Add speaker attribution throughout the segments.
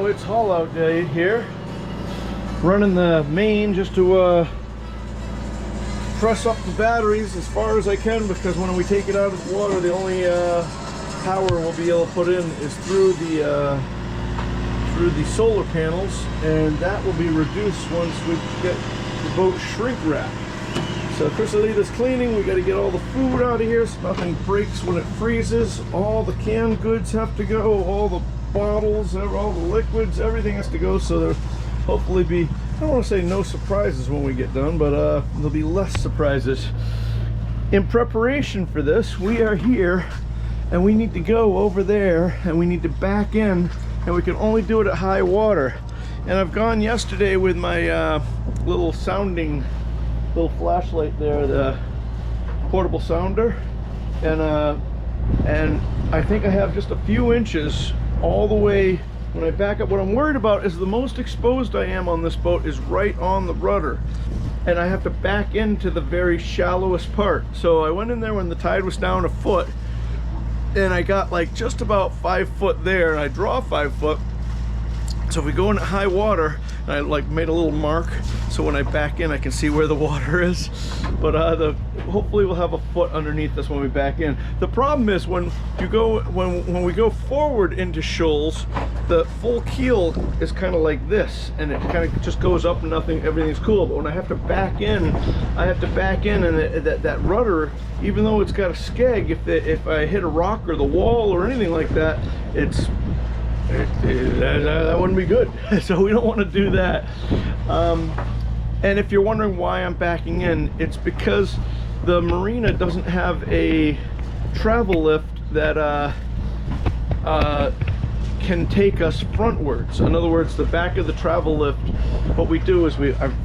Speaker 1: it's haul out day here. Running the main just to press up the batteries as far as I can, because when we take it out of the water, the only power we'll be able to put in is through the solar panels, and that will be reduced once we get the boat shrink wrapped. So Chrysalida's cleaning. We got to get all the food out of here so nothing breaks when it freezes. All the canned goods have to go, all the bottles, all the liquids, everything has to go, so there'll hopefully be, I don't want to say no surprises when we get done, but there'll be less surprises. In preparation for this, we are here and we need to go over there and we need to back in, and we can only do it at high water. And I've gone yesterday with my little flashlight there, the portable sounder, and I think I have just a few inches all the way when I back up. What I'm worried about is the most exposed I am on this boat is right on the rudder, and I have to back into the very shallowest part. So I went in there when the tide was down a foot, and I got like just about 5 foot there, and I draw 5 foot. So if we go into high water, and I like made a little mark so when I back in I can see where the water is, but hopefully we'll have a foot underneath us when we back in. The problem is when we go forward into shoals, the full keel is kind of like this, and it kind of just goes up and everything's cool. But when I have to back in, and that rudder, even though it's got a skeg, if I hit a rock or the wall or anything like that, that wouldn't be good. So we don't want to do that. And if you're wondering why I'm backing in, it's because the marina doesn't have a travel lift that can take us frontwards. In other words, the back of the travel lift, what we do is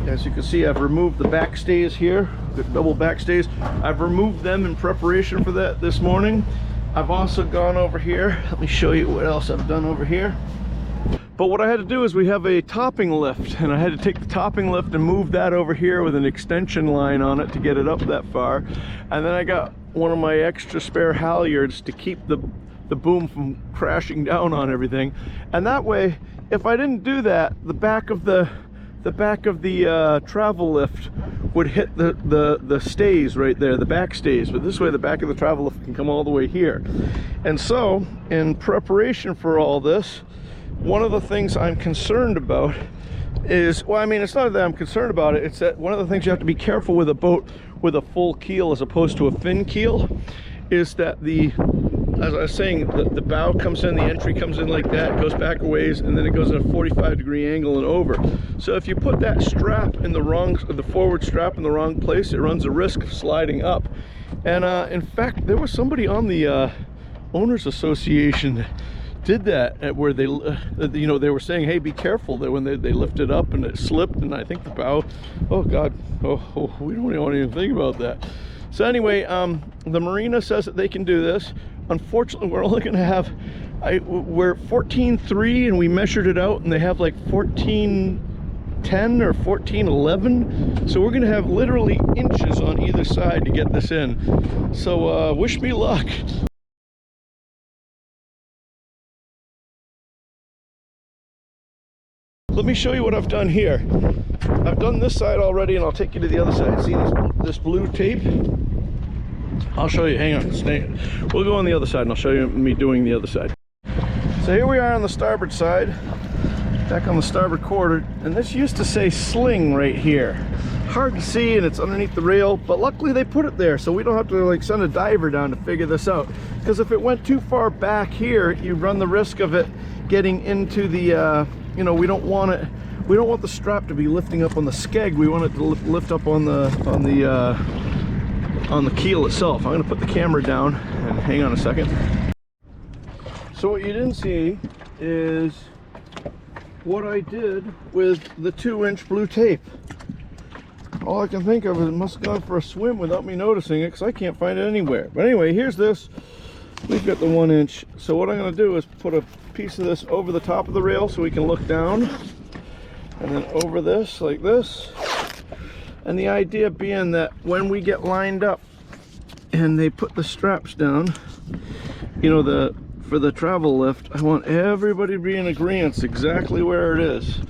Speaker 1: as you can see, I've removed the back stays here, the double back stays. I've removed them in preparation for that this morning. I've also gone over here. Let me show you what else I've done over here. But what I had to do is we have a topping lift, and I had to take the topping lift and move that over here with an extension line on it to get it up that far. And then I got one of my extra spare halyards to keep the boom from crashing down on everything. And that way, if I didn't do that, the back of the travel lift would hit the stays right there, the back stays. But this way the back of the travel lift can come all the way here. And so in preparation for all this, one of the things I'm concerned about is, well, I mean, it's not that I'm concerned about it, it's that one of the things you have to be careful with a boat with a full keel as opposed to a fin keel is that as I was saying, the bow comes in, the entry comes in like that, it goes back a ways, and then it goes at a 45-degree angle and over. So if you put that strap in the forward strap in the wrong place, it runs a risk of sliding up. And in fact, there was somebody on the Owners Association did that, where they they were saying, hey, be careful that when they lifted up and it slipped, and I think the bow, oh god, we don't even want to even think about that. So anyway, the marina says that they can do this. Unfortunately, we're only going to have, we're 14.3 and we measured it out, and they have like 14.10 or 14.11. So we're going to have literally inches on either side to get this in. So wish me luck. Let me show you what I've done here. I've done this side already, and I'll take you to the other side. See this blue tape? I'll show you, hang on, stay. We'll go on the other side and I'll show you me doing the other side. So here we are on the starboard side, back on the starboard quarter, and this used to say sling right here. Hard to see, and it's underneath the rail, but luckily they put it there so we don't have to like send a diver down to figure this out. Because if it went too far back here, you run the risk of it getting into the, we don't want the strap to be lifting up on the skeg. We want it to lift up on the keel itself. I'm going to put the camera down and hang on a second. So what you didn't see is what I did with the 2-inch blue tape. All I can think of is it must have gone for a swim without me noticing it, because I can't find it anywhere. But anyway, here's this. We've got the 1-inch. So what I'm going to do is put a piece of this over the top of the rail so we can look down, and then over this like this. And the idea being that when we get lined up and they put the straps down, the for the travel lift, I want everybody to be in agreement exactly where it is.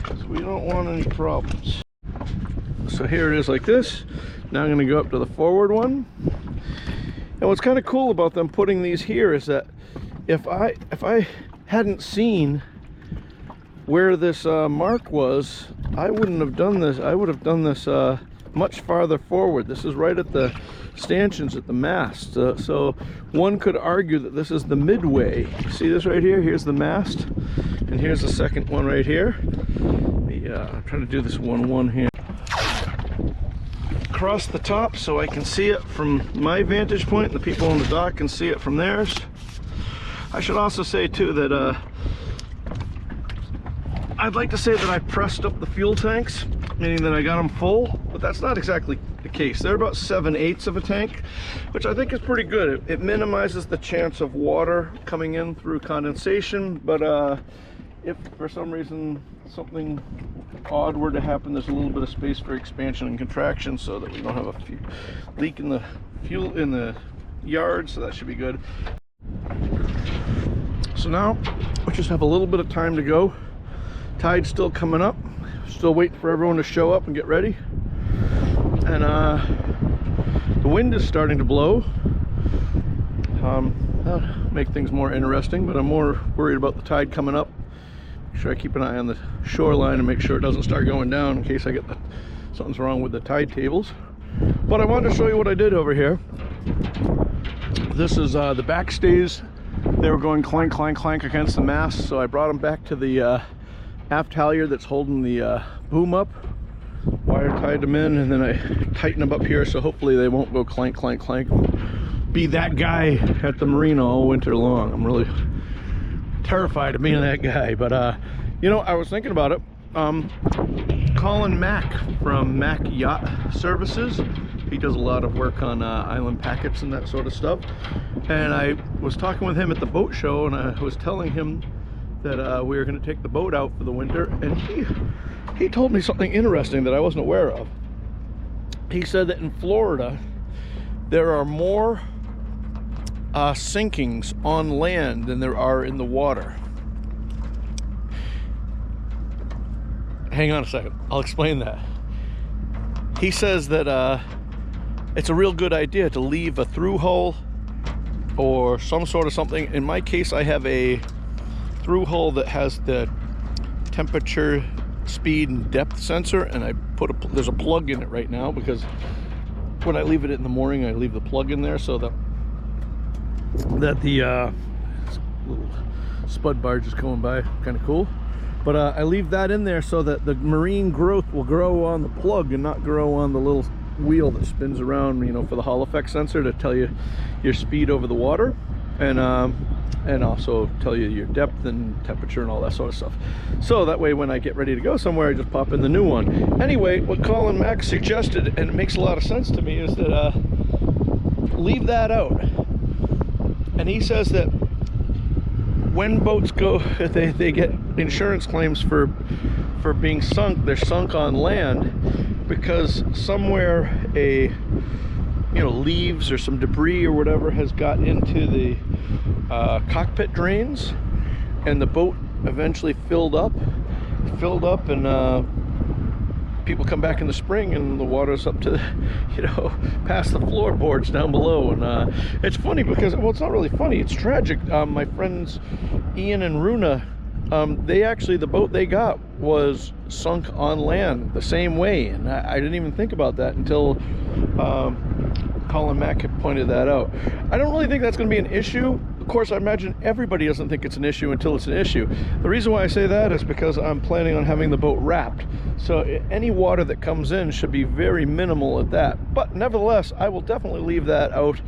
Speaker 1: So we don't want any problems. So here it is like this. Now I'm going to go up to the forward one. And what's kind of cool about them putting these here is that if I hadn't seen where this mark was, I wouldn't have done this. I would have done this much farther forward. This is right at the stanchions at the mast. So one could argue that this is the midway. See this right here? Here's the mast, and here's the second one right here. I'm trying to do this 1-1 here. Across the top so I can see it from my vantage point, and the people on the dock can see it from theirs. I should also say too that I'd like to say that I pressed up the fuel tanks, meaning that I got them full, but that's not exactly the case. They're about 7/8 of a tank, which I think is pretty good. It minimizes the chance of water coming in through condensation, but if for some reason something odd were to happen, there's a little bit of space for expansion and contraction so that we don't have a leak in the fuel in the yard, so that should be good. So now we just have a little bit of time to go. Tide's still coming up, still waiting for everyone to show up and get ready, and the wind is starting to blow. That'll make things more interesting, but I'm more worried about the tide coming up. Make sure I keep an eye on the shoreline and make sure it doesn't start going down in case I get something's wrong with the tide tables. But I wanted to show you what I did over here. This is the back stays. They were going clank, clank, clank against the mast, so I brought them back to the aft halyard that's holding the boom up. Wire tied them in, and then I tightened them up here so hopefully they won't go clank, clank, clank. Be that guy at the marina all winter long. I'm really terrified of being that guy, but you know, I was thinking about it. Colin Mack from Mack Yacht Services, he does a lot of work on island packets and that sort of stuff, and I was talking with him at the boat show, and I was telling him that we were going to take the boat out for the winter, and he told me something interesting that I wasn't aware of. He said that in Florida there are more sinkings on land than there are in the water. Hang on a second, I'll explain that. He says that it's a real good idea to leave a through hull or some sort of something. In my case, I have a through hull that has the temperature, speed, and depth sensor, and I put there's a plug in it right now, because when I leave it in the morning, I leave the plug in there so that the little spud barge is going by, kind of cool. But I leave that in there so that the marine growth will grow on the plug and not grow on the little wheel that spins around, you know, for the Hall effect sensor to tell you your speed over the water, and also tell you your depth and temperature and all that sort of stuff. So that way when I get ready to go somewhere, I just pop in the new one. Anyway, what Colin Mack suggested, and it makes a lot of sense to me, is that leave that out. And he says that when boats go, they get insurance claims for being sunk. They're sunk on land because somewhere leaves or some debris or whatever has got into the cockpit drains, and the boat eventually filled up, and people come back in the spring and the water's up to, past the floorboards down below. And it's funny because, well, it's not really funny, it's tragic. My friends Ian and Runa, they actually, the boat they got was sunk on land the same way, and I didn't even think about that until Colin Mack had pointed that out. I don't really think that's going to be an issue. Of course, I imagine everybody doesn't think it's an issue until it's an issue. The reason why I say that is because I'm planning on having the boat wrapped, so any water that comes in should be very minimal at that. But nevertheless, I will definitely leave that out.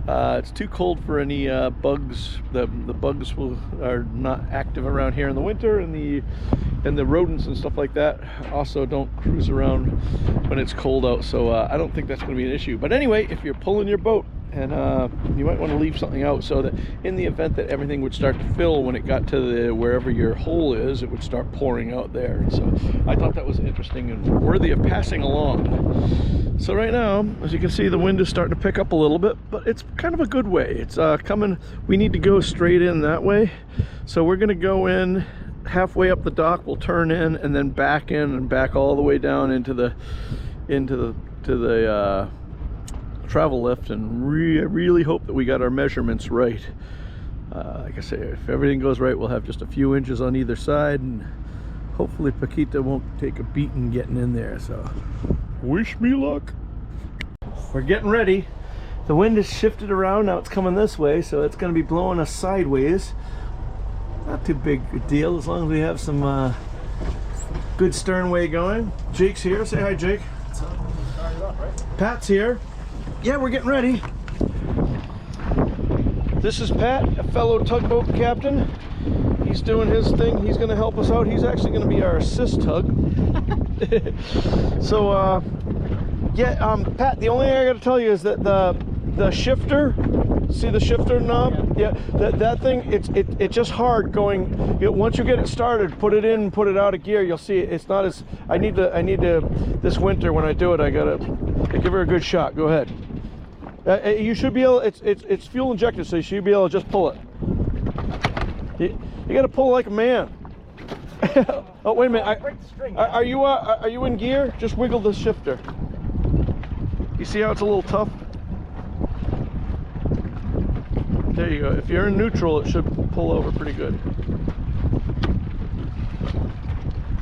Speaker 1: It's too cold for any bugs. The bugs are not active around here in the winter, and the rodents and stuff like that also don't cruise around when it's cold out. So I don't think that's going to be an issue. But anyway, if you're pulling your boat And you might want to leave something out so that in the event that everything would start to fill when it got to the wherever your hole is, it would start pouring out there. So I thought that was interesting and worthy of passing along. So right now, as you can see, the wind is starting to pick up a little bit, but it's kind of a good way. It's coming. We need to go straight in that way. So we're going to go in halfway up the dock. We'll turn in and then back in and back all the way down into the travel lift, and really hope that we got our measurements right. Like I say, if everything goes right, we'll have just a few inches on either side, and hopefully Paquita won't take a beating getting in there. So wish me luck. We're getting ready. The wind has shifted around. Now it's coming this way, so it's going to be blowing us sideways. Not too big a deal as long as we have some good sternway going. Jake's here. Say hi, Jake. Pat's here. Yeah, we're getting ready. This is Pat, a fellow tugboat captain. He's doing his thing. He's going to help us out. He's actually going to be our assist tug. So, Pat, the only thing I got to tell you is that the shifter, see the shifter knob? Yeah, that thing, it's just hard going. Once you get it started, put it in, put it out of gear. You'll see it's not as. I need to. This winter when I do it, I gotta give her a good shot. Go ahead. You should be able. It's fuel injected, so you should be able to just pull it. You got to pull like a man. Oh, wait a minute. Are you in gear? Just wiggle the shifter. You see how it's a little tough? There you go. If you're in neutral, it should pull over pretty good.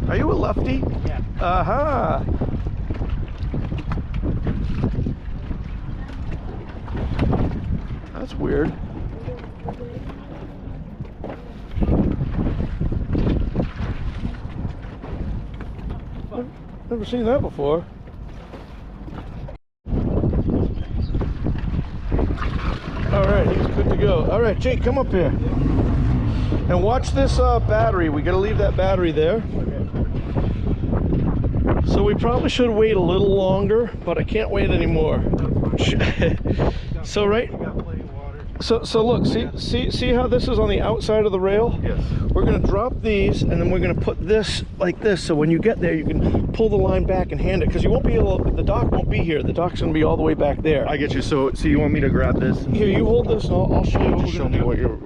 Speaker 1: Are you a lefty? Yeah. Aha. That's weird. Never seen that before. All right, he's good to go. All right, Jake, come up here. And watch this battery. We gotta leave that battery there. So we probably should wait a little longer, but I can't wait anymore. So right. So look, see how this is on the outside of the rail? Yes. We're gonna drop these, and then we're gonna put this like this, so when you get there, you can pull the line back and hand it, because you won't be able to, the dock won't be here. The dock's gonna be all the way back there.
Speaker 2: I get you. So you want me to grab this?
Speaker 1: Here, you hold this, and I'll show you what we're gonna do.
Speaker 2: What you're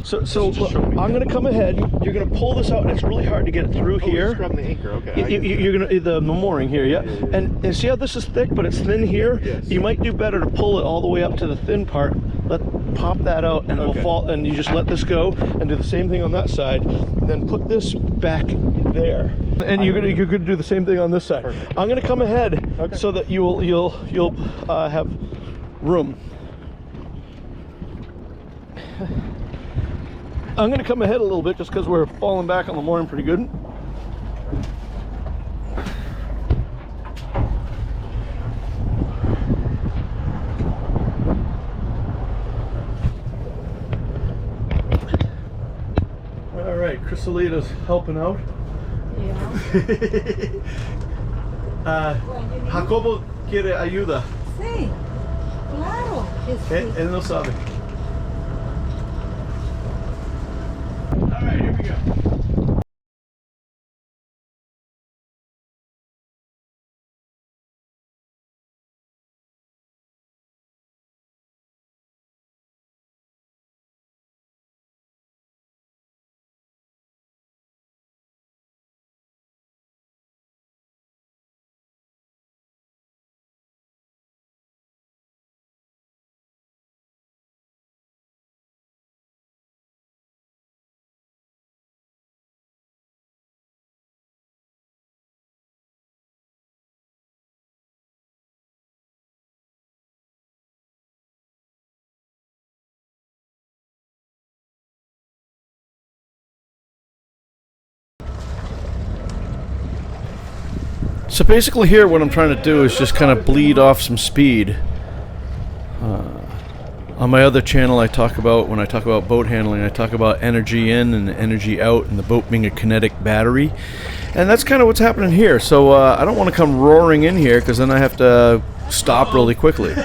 Speaker 1: So look, I'm gonna come ahead. You're gonna pull this out, and it's really hard to get it through here.
Speaker 2: Just grabbing the anchor. Okay.
Speaker 1: You're gonna the mooring here, yeah. And see how this is thick, but it's thin here.
Speaker 2: Yes.
Speaker 1: You might do better to pull it all the way up to the thin part. Pop that out, and it'll fall. And you just let this go, and do the same thing on that side. Then put this back there, and you're gonna do the same thing on this side. Perfect. I'm gonna come ahead so that you'll have room. I'm gonna come ahead a little bit just because we're falling back on the mooring pretty good. All right, Chrysalida's helping out.
Speaker 3: Yeah.
Speaker 1: Jacobo quiere ayuda.
Speaker 3: Sí, claro.
Speaker 1: Él no sabe. All right, here we go. So basically here what I'm trying to do is just kind of bleed off some speed. On my other channel I talk about, when I talk about boat handling, I talk about energy in and energy out, and the boat being a kinetic battery. And that's kind of what's happening here. So I don't want to come roaring in here, because then I have to stop really quickly.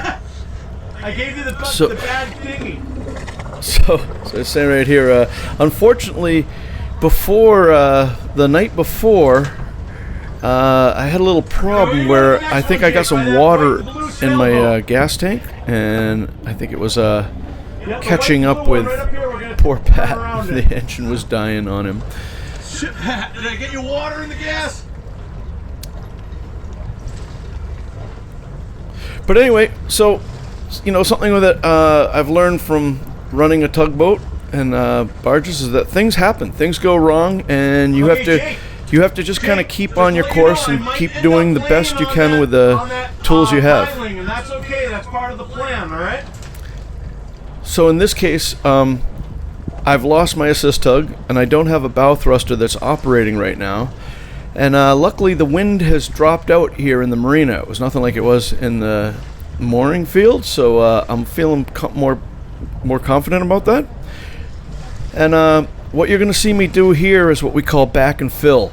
Speaker 3: I gave you the bad thingy.
Speaker 1: So it's saying right here, unfortunately, before the night before, I had a little problem where I think I got some water in my gas tank, and I think it was catching up with poor Pat. The engine was dying on him.
Speaker 3: Shit, Pat, did I get you water in the gas?
Speaker 1: But anyway, so, you know, something that I've learned from running a tugboat and barges is that things happen, things go wrong, and you have to just kind of keep on your course and keep doing the best you can with the tools you have.
Speaker 3: And that's okay, that's part of the plan, all right?
Speaker 1: So in this case, I've lost my assist tug, and I don't have a bow thruster that's operating right now. And luckily the wind has dropped out here in the marina. It was nothing like it was in the mooring field, so I'm feeling more confident about that. And what you're going to see me do here is what we call back and fill.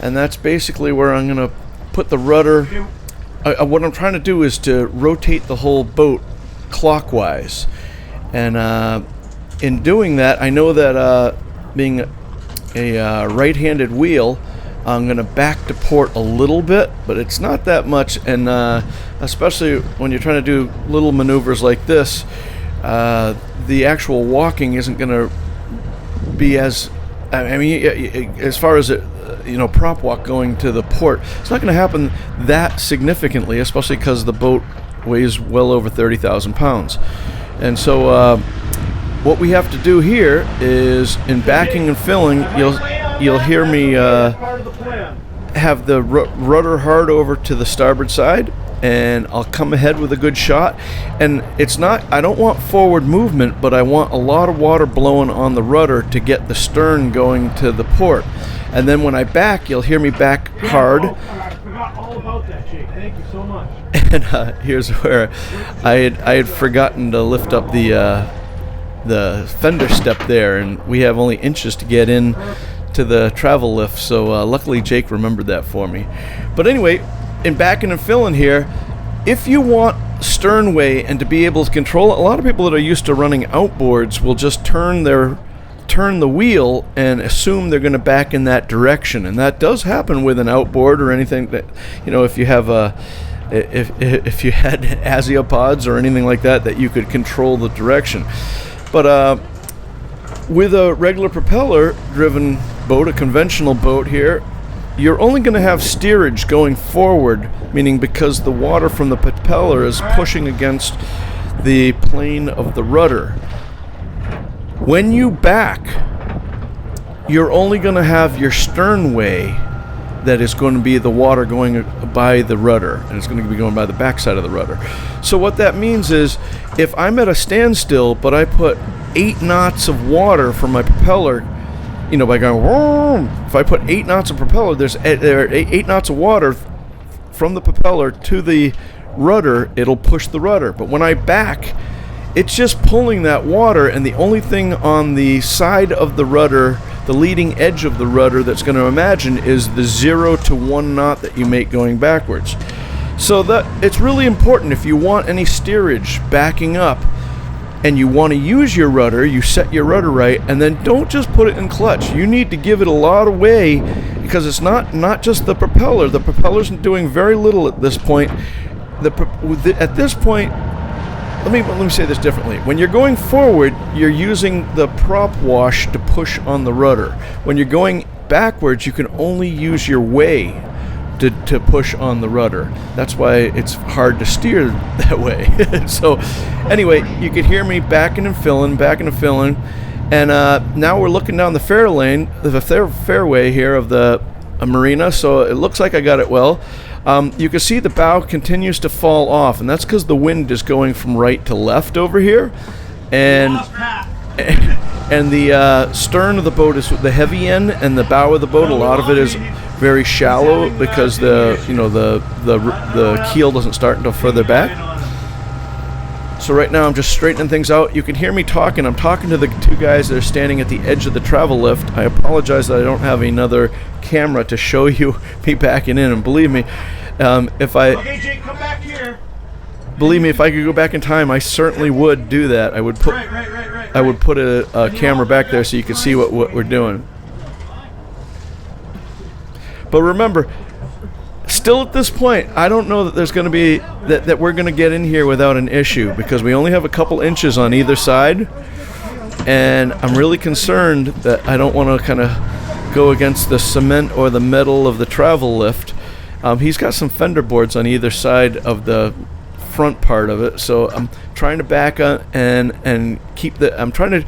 Speaker 1: And that's basically where I'm going to put the rudder. What I'm trying to do is to rotate the whole boat clockwise. And in doing that, I know that being a right-handed wheel, I'm going to back to port a little bit, but it's not that much. And especially when you're trying to do little maneuvers like this, the actual walking isn't going to be as, I mean, as far as prop walk going to the port, it's not going to happen that significantly, especially because the boat weighs well over 30,000 pounds. And so what we have to do here is, in backing and filling, you'll hear me have the rudder hard over to the starboard side, and I'll come ahead with a good shot. And it's not, I don't want forward movement, but I want a lot of water blowing on the rudder to get the stern going to the port. And then when I back, you'll hear me back hard.
Speaker 3: I forgot all about that, Jake. Thank you so much.
Speaker 1: And here's where I had forgotten to lift up the fender step there, and we have only inches to get in to the travel lift, so luckily Jake remembered that for me. But anyway, in backing and filling here, if you want sternway and to be able to control it, a lot of people that are used to running outboards will just turn the wheel and assume they're going to back in that direction, and that does happen with an outboard or anything that, you know, if you have if you had asiopods or anything like that you could control the direction. But with a regular propeller driven boat, a conventional boat here, you're only going to have steerage going forward, meaning because the water from the propeller is pushing against the plane of the rudder. When you back, you're only going to have your sternway that is going to be the water going by the rudder, and it's going to be going by the backside of the rudder. So what that means is, if I'm at a standstill, but I put 8 knots of water from my propeller, you know, by going, vroom, if I put 8 knots of propeller, there are 8 knots of water from the propeller to the rudder, it'll push the rudder. But when I back, it's just pulling that water, and the only thing on the side of the rudder, the leading edge of the rudder, that's going to imagine is the 0 to 1 knot that you make going backwards. So that it's really important, if you want any steerage backing up and you want to use your rudder, you set your rudder right, and then don't just put it in clutch. You need to give it a lot of way, because it's not just the propeller. The propeller's doing very little at this point. At this point, let me say this differently. When you're going forward, you're using the prop wash to push on the rudder. When you're going backwards, you can only use your way to push on the rudder. That's why it's hard to steer that way. So anyway, you could hear me backing and filling, and now we're looking down the fairway here of the marina, so it looks like I got it well. You can see the bow continues to fall off, and that's because the wind is going from right to left over here, and the stern of the boat is the heavy end, and the bow of the boat, a lot of it is very shallow because the keel doesn't start until further back. So right now I'm just straightening things out. You can hear me talking. I'm talking to the 2 guys that are standing at the edge of the travel lift. I apologize that I don't have another camera to show you me backing in, and believe me,
Speaker 3: Okay, Jake, come back here.
Speaker 1: believe me, if I could go back in time, I certainly would do that. I would put I would put a camera back there so you could see what we're doing. But remember, still at this point, I don't know that there's going to be that we're going to get in here without an issue, because we only have a couple inches on either side, and I'm really concerned that I don't want to kind of go against the cement or the metal of the travel lift. He's got some fender boards on either side of the front part of it, so I'm trying to back up and keep the. I'm trying to.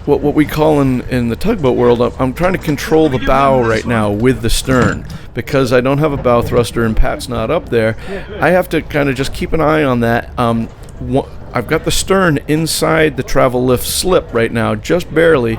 Speaker 1: What we call in the tugboat world, I'm trying to control the bow right now with the stern, because I don't have a bow thruster and Pat's not up there. I have to kind of just keep an eye on that. I've got the stern inside the travel lift slip right now, just barely,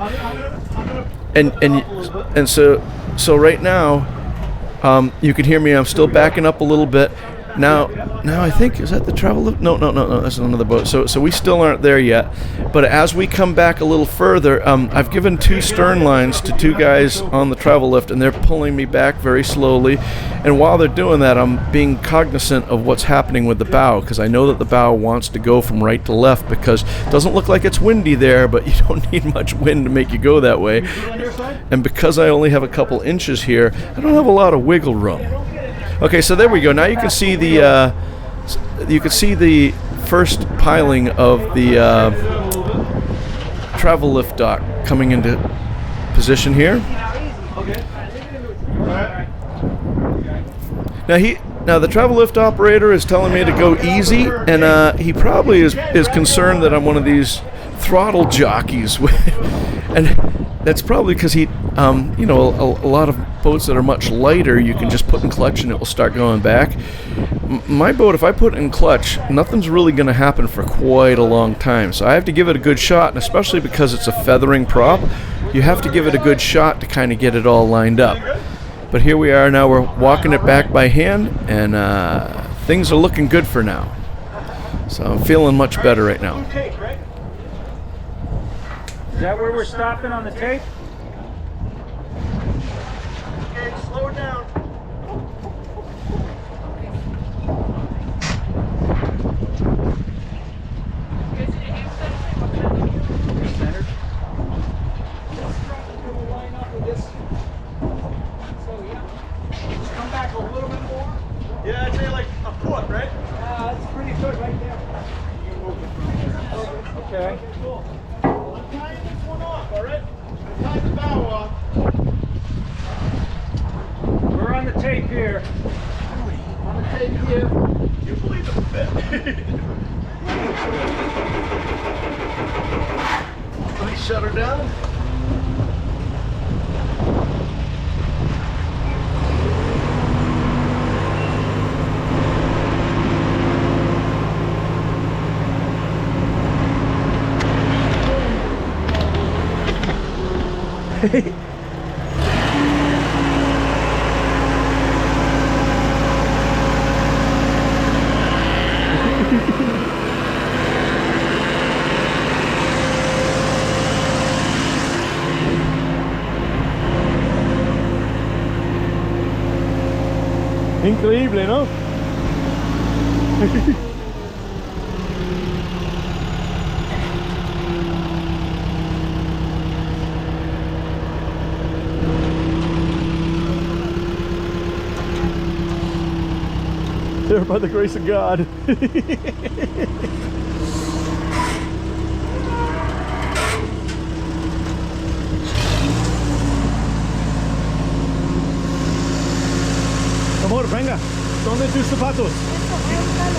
Speaker 1: and so right now you can hear me. I'm still backing up a little bit. Now I think, is that the travel lift? No, that's another boat. So we still aren't there yet. But as we come back a little further, I've given 2 stern lines to 2 guys on the travel lift, and they're pulling me back very slowly. And while they're doing that, I'm being cognizant of what's happening with the bow, because I know that the bow wants to go from right to left, because it doesn't look like it's windy there, but you don't need much wind to make you go that way. And because I only have a couple inches here, I don't have a lot of wiggle room. Okay, so there we go. Now you can see the first piling of the travel lift dock coming into position here. Now the travel lift operator is telling me to go easy, and he probably is concerned that I'm one of these throttle jockeys, and that's probably because he, a lot of boats that are much lighter, you can just put in clutch and it will start going back. My boat, if I put it in clutch, nothing's really going to happen for quite a long time. So I have to give it a good shot, and especially because it's a feathering prop, you have to give it a good shot to kind of get it all lined up. But here we are now, we're walking it back by hand, and things are looking good for now. So I'm feeling much better right now.
Speaker 4: Is that where we're stopping on the tape?
Speaker 3: Okay, slow it down.
Speaker 4: Centered.
Speaker 3: Come back a little bit more. Yeah, I'd say like a foot, right?
Speaker 4: That's pretty good right there. Okay.
Speaker 3: Cool. I'm tying this one off, all right? I'm tying the bow off.
Speaker 4: We're on the tape here.
Speaker 3: On the tape here. You believe it fit. Let me shut her down.
Speaker 1: Increíble, ¿no? There, by the grace of God. Amor, venga. ¿Dónde tus zapatos?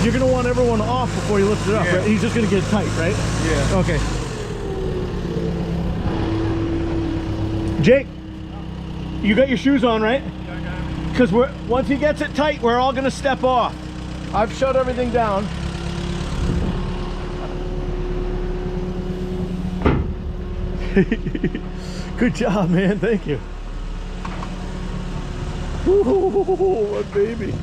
Speaker 1: You're going to want everyone off before you lift it up, right? He's just going to get it tight, right?
Speaker 3: Yeah.
Speaker 1: Okay. Jake, you got your shoes on, right? Because once he gets it tight, we're all going to step off. I've shut everything down. Good job, man. Thank you. Ooh, what baby.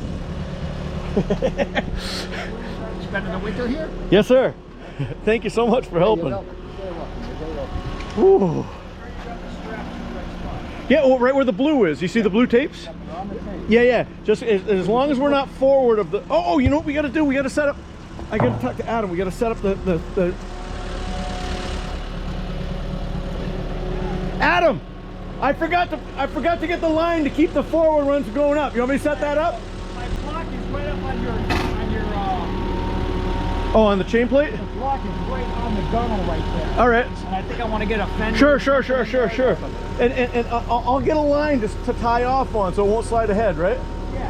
Speaker 4: Spending the winter here?
Speaker 1: Yes, sir. Thank you so much for helping. Ooh. Yeah, well, right where the blue is. You see the blue tapes? Yeah, yeah. Just as long as we're not forward of the... Oh, you know what we got to do? We got to set up... I gotta talk to Adam. We gotta set up the Adam, I forgot to get the line to keep the forward runs going up. You want me to set that up?
Speaker 4: My block is right up on your
Speaker 1: Oh, on the chain plate?
Speaker 4: the block is right on the gunnel right there.
Speaker 1: All right.
Speaker 4: And I think I want to get a fender.
Speaker 1: Sure. And I'll get a line to tie off on so it won't slide ahead, right?
Speaker 4: Yeah.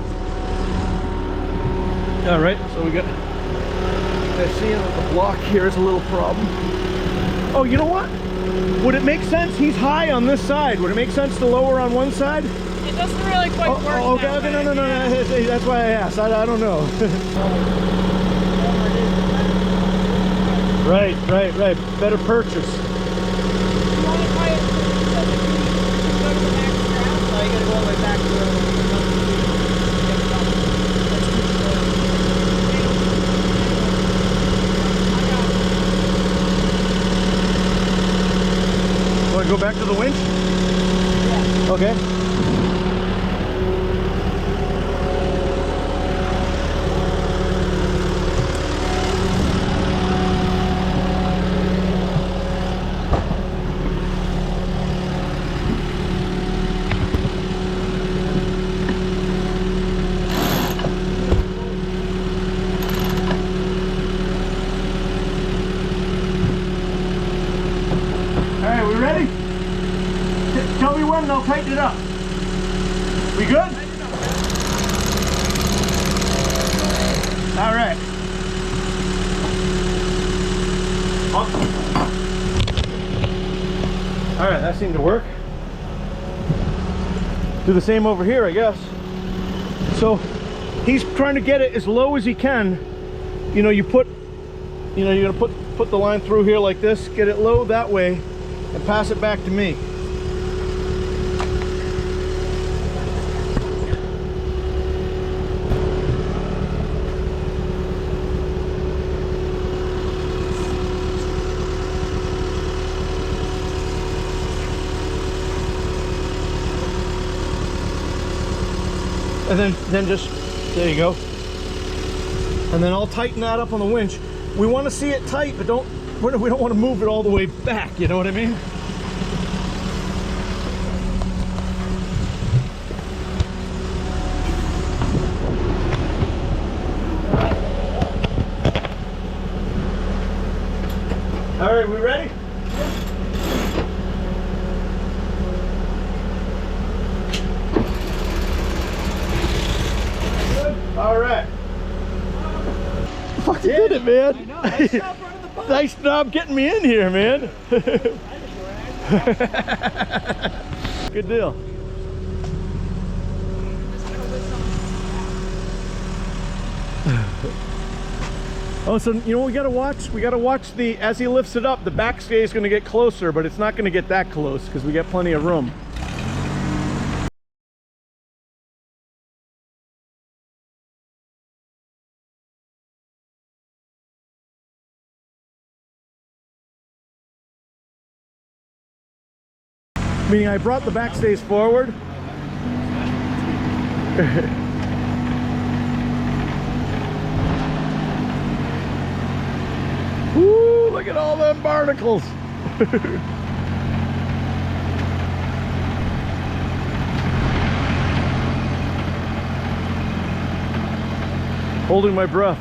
Speaker 1: All right. So we got. I see that the block here is a little problem. Oh, you know what? Would it make sense? He's high on this side. Would it make sense to lower on one side?
Speaker 5: It doesn't really quite work.
Speaker 1: Okay, no. That's why I asked. I don't know. Right. Better purchase.
Speaker 5: You want to try it so that you go to the max ground? No, you gotta go all the way back to the
Speaker 1: Want to go back to the winch? Yeah. Okay. Alright, we ready? Tell me when and I'll tighten it up. We good? Alright. Alright, that seemed to work. Do the same over here, I guess. So he's trying to get it as low as he can. You know, you're gonna put the line through here like this, get it low that way, and pass it back to me. And then just, there you go. And then I'll tighten that up on the winch. We want to see it tight, but we don't want to move it all the way back, you know what I mean? All right, we ready? All right. Fucking did it, man.
Speaker 4: I know. Nice job running the bus.
Speaker 1: Nice job getting me in here, man. Good deal. Oh, so you know what we gotta watch? We gotta watch as he lifts it up, the backstay is gonna get closer, but it's not gonna get that close because we got plenty of room. Meaning I brought the backstays forward. Woo, look at all them barnacles. Holding my breath.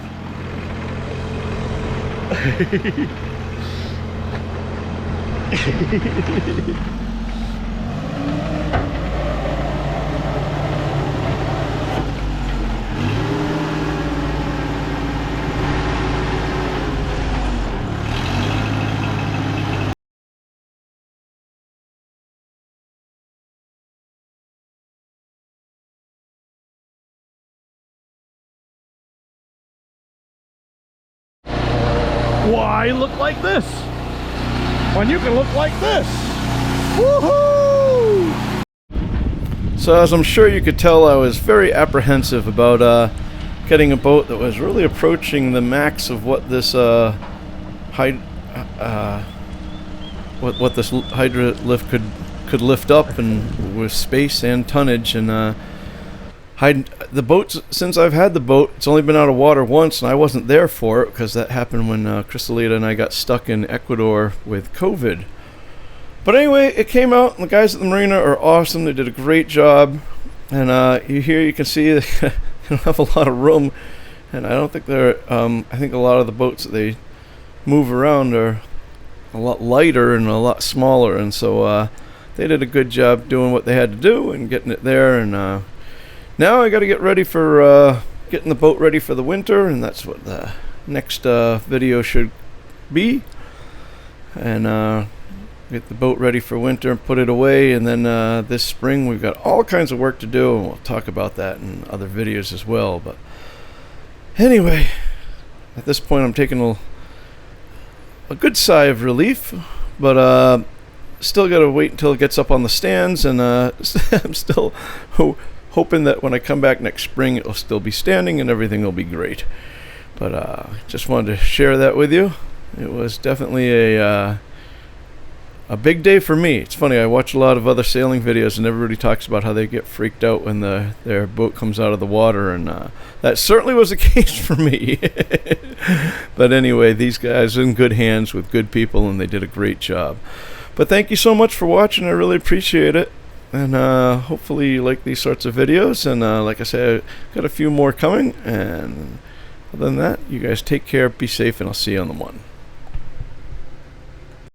Speaker 1: Why look like this when you can look like this? Woohoo! So as I'm sure you could tell, I was very apprehensive about getting a boat that was really approaching the max of what this what this Hydra lift could lift up, and with space and tonnage, and The boat, since I've had the boat, it's only been out of water once, and I wasn't there for it because that happened when Cristalita and I got stuck in Ecuador with COVID. But anyway, it came out, and the guys at the marina are awesome. They did a great job, and you can see they don't have a lot of room, and I don't think they're. I think a lot of the boats that they move around are a lot lighter and a lot smaller, and so they did a good job doing what they had to do and getting it there. And now I got to get ready for getting the boat ready for the winter, and that's what the next video should be. And get the boat ready for winter and put it away, and then this spring we've got all kinds of work to do, and we'll talk about that in other videos as well. But anyway, at this point I'm taking a good sigh of relief, but still got to wait until it gets up on the stands, and I'm still hoping that when I come back next spring it'll still be standing and everything will be great. But just wanted to share that with you. It was definitely a big day for me. It's funny, I watch a lot of other sailing videos and everybody talks about how they get freaked out when their boat comes out of the water, and that certainly was the case for me. But anyway, these guys are in good hands with good people, and they did a great job. But thank you so much for watching. I really appreciate it, and hopefully you like these sorts of videos. And like I said, I've got a few more coming, and other than that, you guys take care, be safe, and I'll see you on the one.